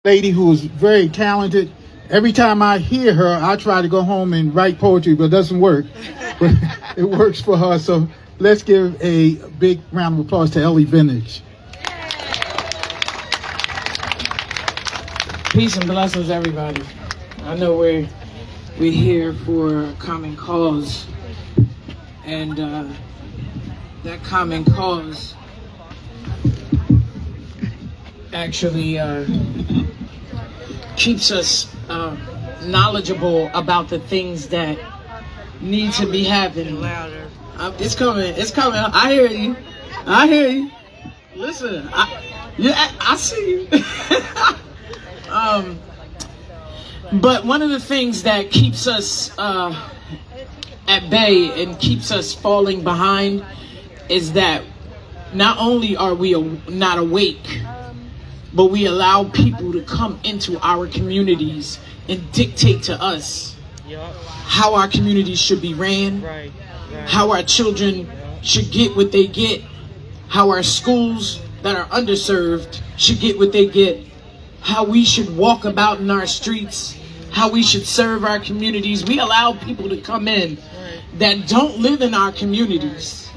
lady who is very talented. Every time I hear her, I try to go home and write poetry, but it doesn't work. But it works for her. So let's give a big round of applause to Ellie Vintage. Peace and blessings, everybody. I know we're here for a common cause, and that common cause actually keeps us knowledgeable about the things that need to be happening. It's coming. I hear you. Listen, I see you. But one of the things that keeps us at bay and keeps us falling behind is that not only are we not awake, but we allow people to come into our communities and dictate to us how our communities should be ran, how our children should get what they get, how our schools that are underserved should get what they get, how we should walk about in our streets, how we should serve our communities. We allow people to come in that don't live in our communities.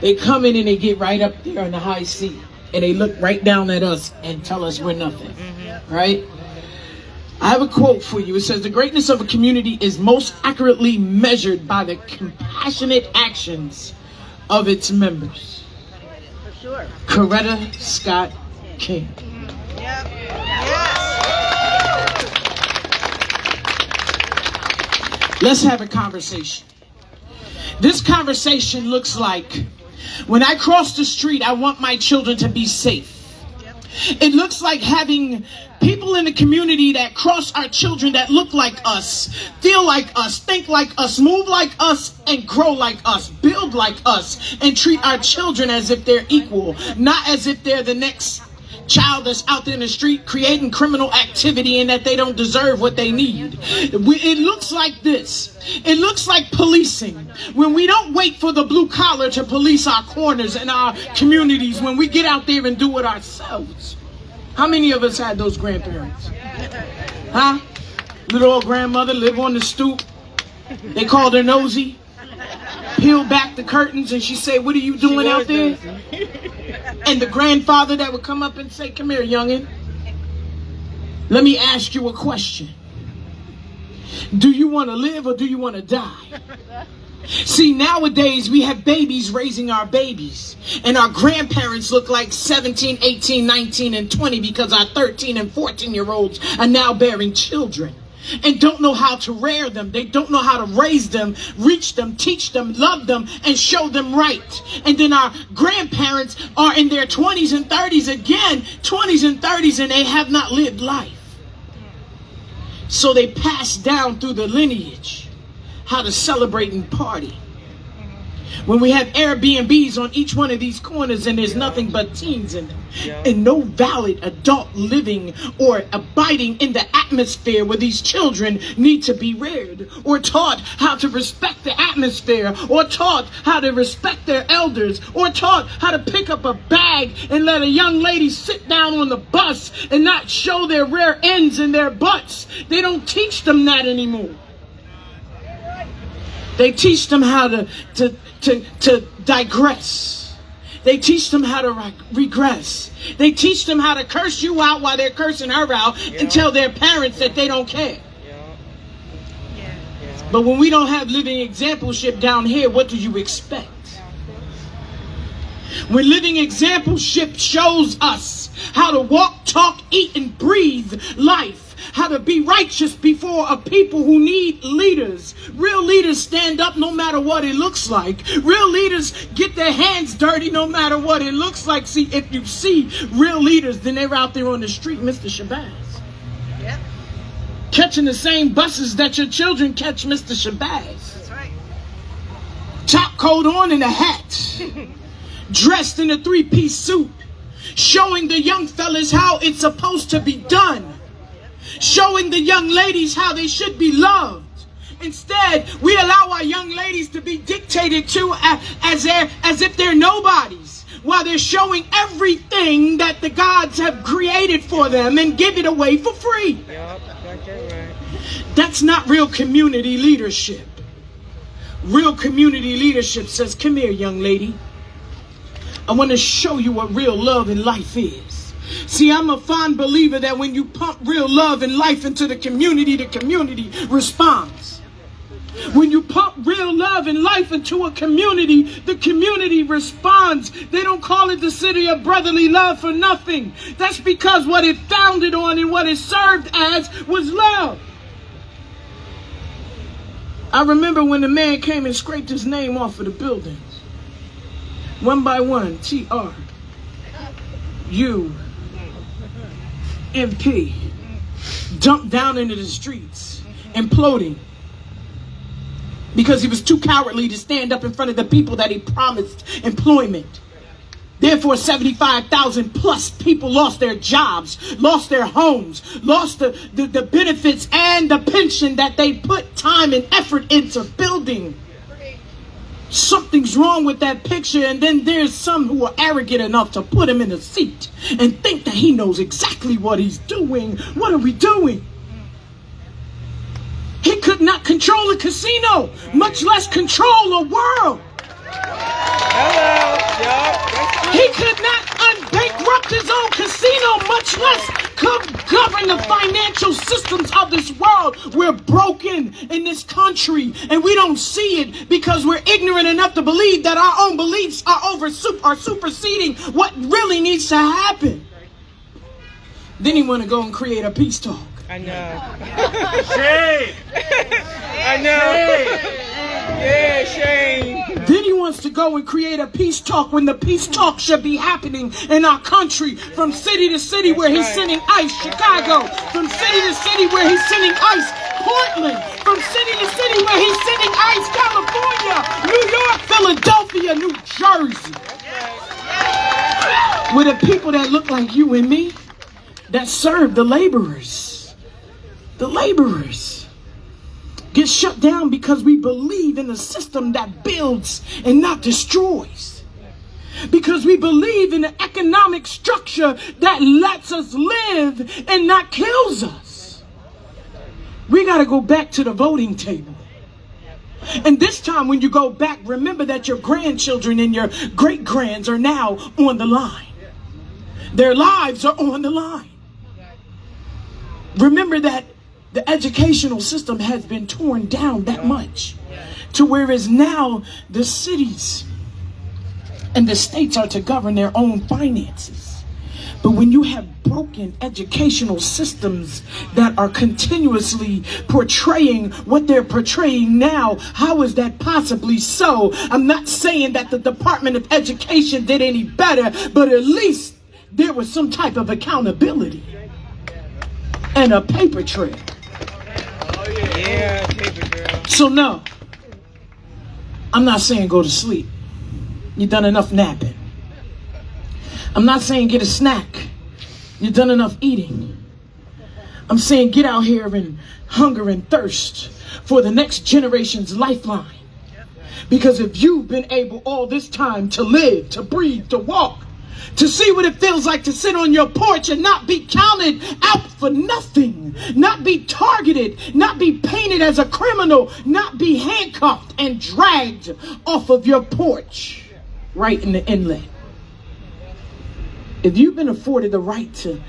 They come in and they get right up there on the high seat and they look right down at us and tell us we're nothing, right? I have a quote for you. It says, "The greatness of a community is most accurately measured by the compassionate actions of its members." For sure. Coretta Scott King. Let's have a conversation. This conversation looks like, when I cross the street, I want my children to be safe. It looks like having people in the community that cross our children that look like us, feel like us, think like us, move like us, and grow like us, build like us, and treat our children as if they're equal, not as if they're the next child that's out there in the street creating criminal activity and that they don't deserve what they need. It looks like this. It looks like policing. When we don't wait for the blue collar to police our corners and our communities, when we get out there and do it ourselves. How many of us had those grandparents? Huh? Little old grandmother live on the stoop. They called her nosy. Peel back the curtains and she say, "What are you doing out there?" And the grandfather that would come up and say, "Come here, youngin. Let me ask you a question. Do you want to live or do you want to die?" See, nowadays we have babies raising our babies, and our grandparents look like 17, 18, 19, and 20 because our 13 and 14-year-olds are now bearing children and don't know how to rear them. They don't know how to raise them, reach them, teach them, love them, and show them right. And then our grandparents are in their 20s and 30s again, 20s and 30s, and they have not lived life. So they pass down through the lineage how to celebrate and party. When we have Airbnbs on each one of these corners and there's nothing but teens in them, and no valid adult living or abiding in the atmosphere where these children need to be reared or taught how to respect the atmosphere, or taught how to respect their elders, or taught how to pick up a bag and let a young lady sit down on the bus and not show their rear ends and their butts. They don't teach them that anymore. They teach them how to digress. They teach them how to regress. They teach them how to curse you out while they're cursing her out and tell their parents that they don't care. But when we don't have living exampleship down here, what do you expect? When living exampleship shows us how to walk, talk, eat, and breathe life, how to be righteous before a people who need leaders. Real leaders stand up no matter what it looks like. Real leaders get their hands dirty no matter what it looks like. See, if you see real leaders, then they're out there on the street, Mr. Shabazz. Yep. Catching the same buses that your children catch, Mr. Shabazz. That's right. Top coat on and a hat. Dressed in a three-piece suit. Showing the young fellas how it's supposed to be done. Showing the young ladies how they should be loved. Instead, we allow our young ladies to be dictated to as if they're nobodies. while they're showing everything that the gods have created for them and give it away for free. That's not real community leadership. Real community leadership says, come here, young lady. I want to show you what real love in life is. See, I'm a fond believer that when you pump real love and life into the community responds. When you pump real love and life into a community, the community responds. They don't call it the city of brotherly love for nothing. That's because what it founded on and what it served as was love. I remember when the man came and scraped his name off of the buildings. One by one, TRUMP, dumped down into the streets, imploding. Because he was too cowardly to stand up in front of the people that he promised employment. Therefore, 75,000 plus people lost their jobs, lost their homes, lost the benefits and the pension that they put time and effort into building. Something's wrong with that picture, and then there's some who are arrogant enough to put him in a seat and think that he knows exactly what he's doing. What are we doing? He could not control a casino, much less control a world. He could not unbankrupt his own casino, much less govern the financial systems of this world. We're broken in this country, and we don't see it because we're ignorant enough to believe that our own beliefs are superseding what really needs to happen. Then he want to go and create a peace talk. I know. Shame. I know. Yeah, shame. Then he wants to go and create a peace talk when the peace talk should be happening in our country. From city to city where he's sending ICE, Chicago. From city to city where he's sending ICE, Portland. From city to city where he's sending ICE, California, New York, Philadelphia, New Jersey. With the people that look like you and me, that serve the laborers. The laborers get shut down because we believe in a system that builds and not destroys. Because we believe in an economic structure that lets us live and not kills us. We got to go back to the voting table. And this time when you go back, remember that your grandchildren and your great-grands are now on the line. Their lives are on the line. Remember that the educational system has been torn down that much to where is now the cities and the states are to govern their own finances. But when you have broken educational systems that are continuously portraying what they're portraying now, how is that possibly so? I'm not saying that the Department of Education did any better, but at least there was some type of accountability and a paper trail. Yeah, paper girl. So no, I'm not saying go to sleep. You've done enough napping. I'm not saying get a snack. You've done enough eating. I'm saying get out here and hunger and thirst for the next generation's lifeline. Because if you've been able all this time to live, to breathe, to walk, to see what it feels like to sit on your porch and not be counted out for nothing, not be targeted, not be painted as a criminal, not be handcuffed and dragged off of your porch right in the inlet. If you've been afforded the right to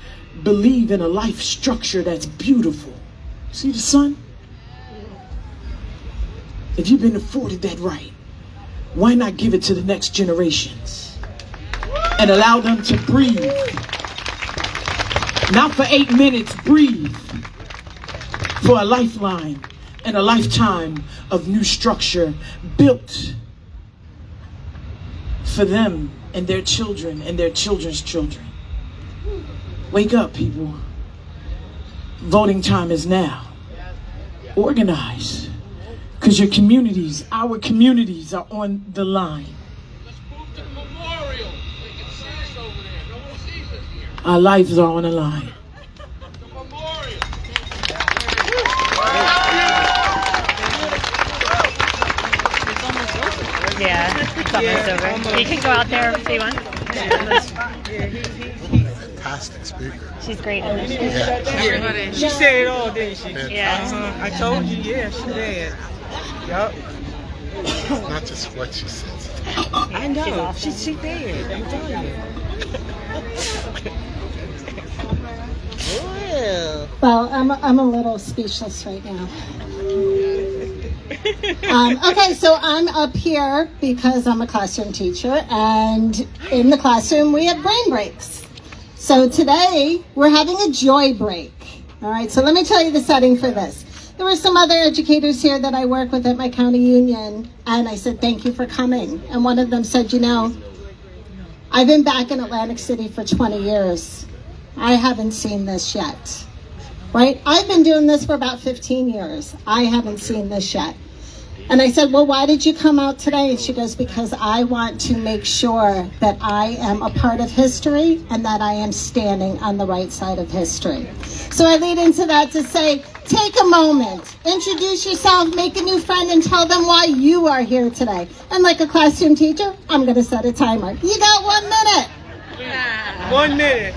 believe in a life structure that's beautiful, see the sun? If you've been afforded that right, why not give it to the next generations? And allow them to breathe. Not for 8 minutes, breathe. For a lifeline and a lifetime of new structure built for them and their children and their children's children. Wake up, people. Voting time is now. Organize. Because your communities, our communities are on the line. Our lives are on the line. Yeah, it's almost over. You can go out there if you want. Fantastic speaker. She's great. Yeah. She said it all, didn't she? Yeah. I told you, yeah, she did. Yup. It's not just what she says. I know. She did. I'm telling you. Well, I'm a little speechless right now. Okay, so I'm up here because I'm a classroom teacher, and in the classroom we have brain breaks. So today we're having a joy break. All right, so let me tell you the setting for this. There were some other educators here that I work with at my county union, and I said, thank you for coming. And one of them said, you know, I've been back in Atlantic City for 20 years. I haven't seen this yet, right? I've been doing this for about 15 years. I haven't seen this yet. And I said, well, why did you come out today? And she goes, because I want to make sure that I am a part of history and that I am standing on the right side of history. So I lead into that to say, take a moment, introduce yourself, make a new friend, and tell them why you are here today. And like a classroom teacher, I'm going to set a timer. You got 1 minute. 1 minute.